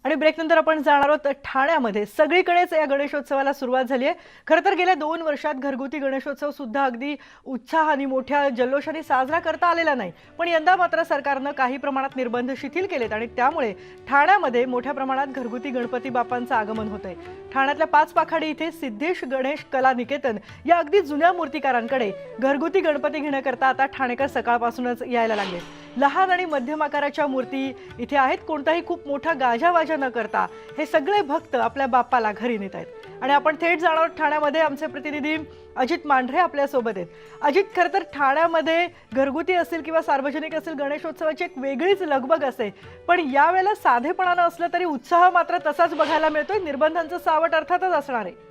आणि ब्रेकनंतर आपण जाणार आहोत ठाण्यामध्ये सगळीकडेच या गणेशोत्सवाला सुरुवात झाली आहे। खरं तर गेल्या 2 वर्षात घरगुती गणेशोत्सव सुद्धा अगदी उत्साहाने मोठ्या जल्लोषाने साजरा करता आलेला नाही, पण यंदा मात्र सरकारने काही प्रमाणात निर्बंध शिथिल केलेत आणि त्यामुळे ठाण्यामध्ये मोठ्या प्रमाणात घरगुती गणपती बाप्पांचं आगमन होतंय। ठाण्यातल्या 5 पाखाडी इथे सिद्धेश गणेश कला निकेतन या अगदी जुन्या मूर्तिकारांकडे घरगुती गणपती घेण्याकरता आता ठाणेकर सकाळपासूनच यायला लागले। लहान आणि मध्यम आकाराच्या मूर्ती इथे आहेत। कोणताही खूप मोठा गाजावाजा न करता हे सगळे भक्त आपल्या बाप्पाला घरी नेत आहेत आणि आपण थेट जाणार ठाण्यामध्ये आमचे प्रतिनिधी अजित मांढरे आपल्या सोबत आहेत। अजित, खरं तर ठाण्यामध्ये घरगुती असेल किंवा सार्वजनिक असेल गणेशोत्सवाची एक वेगळीच लगबग असते, पण यावेळेला साधेपणाने असलं तरी उत्साह मात्र तसाच बघायला मिळतोय। निर्बंधांचं सावट अर्थातच असणार आहे।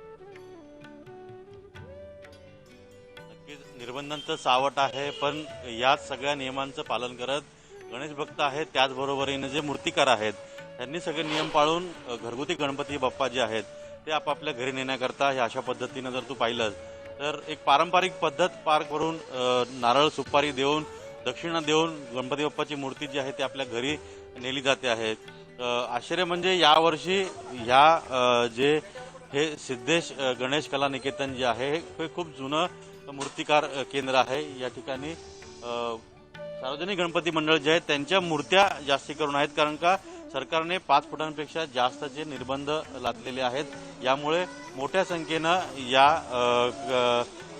निर्बंधांचं सावट आहे, पण याच सगळ्या नियमांचं पालन करत गणेश भक्त आहेत, त्याचबरोबरीने जे मूर्तिकार आहेत त्यांनी सगळे नियम पाळून घरगुती गणपती बाप्पा जे आहेत ते आपापल्या घरी नेण्याकरता हे अशा पद्धतीनं जर तू पाहिलं तर एक पारंपरिक पद्धत पार करून नारळ सुपारी देऊन दक्षिणा देऊन गणपती बाप्पाची मूर्ती जी आहे ती आपल्या घरी नेली जाते आहे। आश्चर्य म्हणजे यावर्षी ह्या जे हे सिद्धेश गणेश कला निकेतन जे आहे हे खूप जुनं मूर्तिकार केंद्र आहे। या ठिकाणी सार्वजनिक गणपती मंडळ जे आहेत त्यांच्या मूर्त्या जास्ती करून आहेत, कारण का सरकारने 5 फुटांपेक्षा जास्तचे निर्बंध लादलेले आहेत। यामुळे मोठ्या संख्येनं या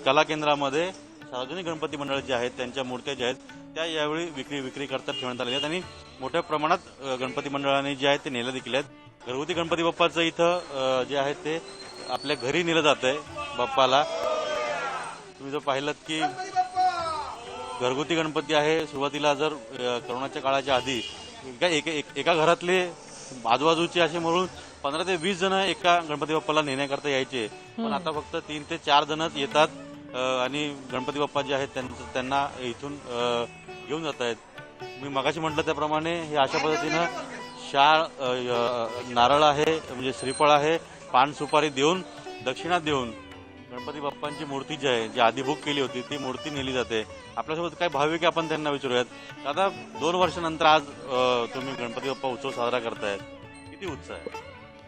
कला केंद्रामध्ये सार्वजनिक गणपती मंडळ जे आहेत त्यांच्या मूर्त्या ज्या आहेत त्या यावेळी विक्री करता ठेवण्यात आलेल्या आहेत आणि मोठ्या प्रमाणात गणपती मंडळांनी जे आहेत ते नेलं देखील आहेत। घरगुती गणपती बाप्पाचं इथं जे आहे ते आपल्या घरी नेलं जात आहे बाप्पाला। तुम्ही जर पाहिलं की घरगुती गणपती आहे, सुरुवातीला जर कोरोनाच्या काळाच्या आधी एका घरातले आजूबाजूचे असे म्हणून 15 ते 20 जण एका गणपती बाप्पाला नेण्याकरता यायचे, पण आता फक्त 3 ते 4 जणच येतात आणि गणपती बाप्पा जे आहेत त्यांना इथून घेऊन जात आहेत। मी मगाशी म्हटलं त्याप्रमाणे हे अशा पद्धतीनं नारळ आहे, म्हणजे श्रीफळ आहे, पान सुपारी देऊन दक्षिणा देऊन गणपती बाप्पांची मूर्ती जी आहे जी आधी बुक केली होती ती मूर्ती नेली जाते। आपल्यासोबत काय भाविक आपण त्यांना विचारूयात। आता 2 वर्षानंतर आज तुम्ही गणपती बाप्पा उत्सव साजरा करतायत, किती उत्साह आहे?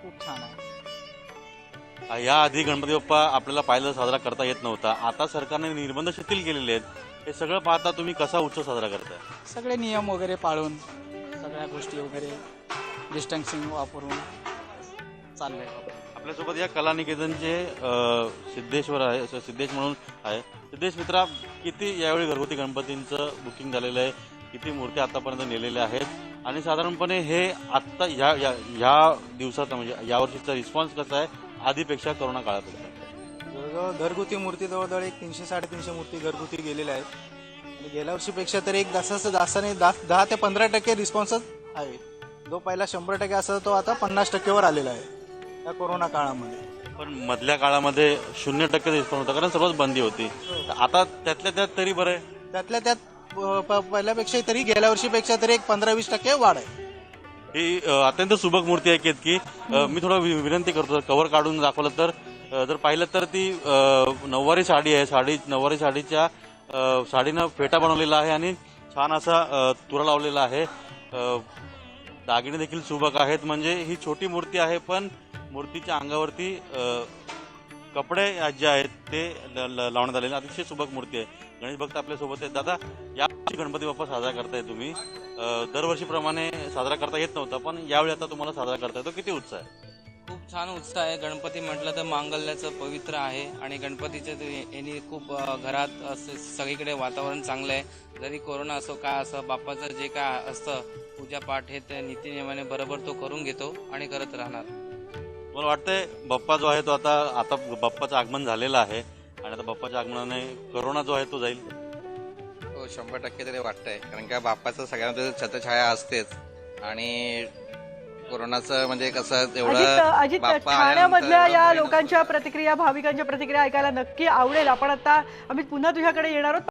खूप छान आहे। या आधी गणपती बाप्पा आपल्याला पाहिलं साजरा करता येत नव्हता, आता सरकारने निर्बंध शिथिल केलेले आहेत। हे सगळं पाहता तुम्ही कसा उत्सव साजरा करताय? सगळे नियम वगैरे पाळून सगळ्या गोष्टी वगैरे डिस्टन्सिंग वापरून चाललंय। आपल्यासोबत या कला निकेतनचे सिद्धेश्वर आहे, सिद्धेश म्हणून आहे। सिद्धेश मित्रा, किती यावेळी घरगुती गणपतींचं बुकिंग झालेलं आहे, किती मूर्त्या आतापर्यंत नेलेल्या आहेत आणि साधारणपणे हे आत्ता ह्या दिवसात म्हणजे यावर्षीचा रिस्पॉन्स कसा आहे आधीपेक्षा कोरोना काळापेक्षा? जवळजवळ घरगुती मूर्ती जवळजवळ एक 300-350 मूर्ती घरगुती गेलेल्या आहेत आणि गेल्या वर्षीपेक्षा तर एक जास्तीने 10 ते 15% रिस्पॉन्सच आहे। जो पहिला 100% असा तो आता 50%वर आलेला आहे या कोरोना काळामध्ये। पण मधल्या काळामध्ये 0% रिस्पॉन्स होता, कारण सर्वच बंदी होती। आता त्यातल्या त्यात तरी बरं आहे, त्यातल्या त्यात पहिल्यापेक्षा तरी गेल्या वर्षीपेक्षा तरी एक 15-20% वाढ आहे। ही अत्यंत सुबक मूर्ती आहे की मी थोडं विनंती करतो, कव्हर काढून दाखवलं तर जर पाहिलं तर ती नऊवारी साडी आहे। नऊवारी साडीच्या साडीनं फेटा बनवलेला आहे आणि छान असा तुरा लावलेला आहे। दागिने देखील सुबक आहेत, म्हणजे ही छोटी मूर्ती आहे पण मूर्तीच्या अंगावरती कपडे जे आहेत ते लावण्यात आलेले, अतिशय सुबक मूर्ती आहे। गणेश भक्त आपल्यासोबत आहेत। दादा, यावर्षी गणपती बाप्पा साजरा करताय तुम्ही, दरवर्षीप्रमाणे साजरा करता येत नव्हता पण यावेळी आता तुम्हाला साजरा करता येतो, किती उत्साह आहे? खूप छान उत्साह आहे। गणपती म्हटलं तर मांगल्याचं पवित्र आहे आणि गणपतीच्या यांनी खूप घरात असं सगळीकडे वातावरण चांगलं आहे। जरी कोरोना असो काय असो, बाप्पाचं जे काय असतं पूजापाठ हे त्या नीतिनियमाने बरोबर तो करून घेतो आणि करत राहणार। मला वाटतंय बाप्पा जो आहे तो आता बाप्पाचं आगमन झालेलं आहे आणि आता बाप्पाच्या आगमनाने कोरोना जो आहे तो जाईल। हो, 100% तरी वाटतंय, कारण का बाप्पाचं सगळ्यांमध्ये छत्रछाया असतेच आणि कोरोनाचं म्हणजे कसं अजित, ठाण्यामधल्या या लोकांच्या प्रतिक्रिया, भाविकांच्या प्रतिक्रिया ऐकायला नक्की आवडेल। आम्ही पुन्हा तुझ्याकडे येणार आहोत।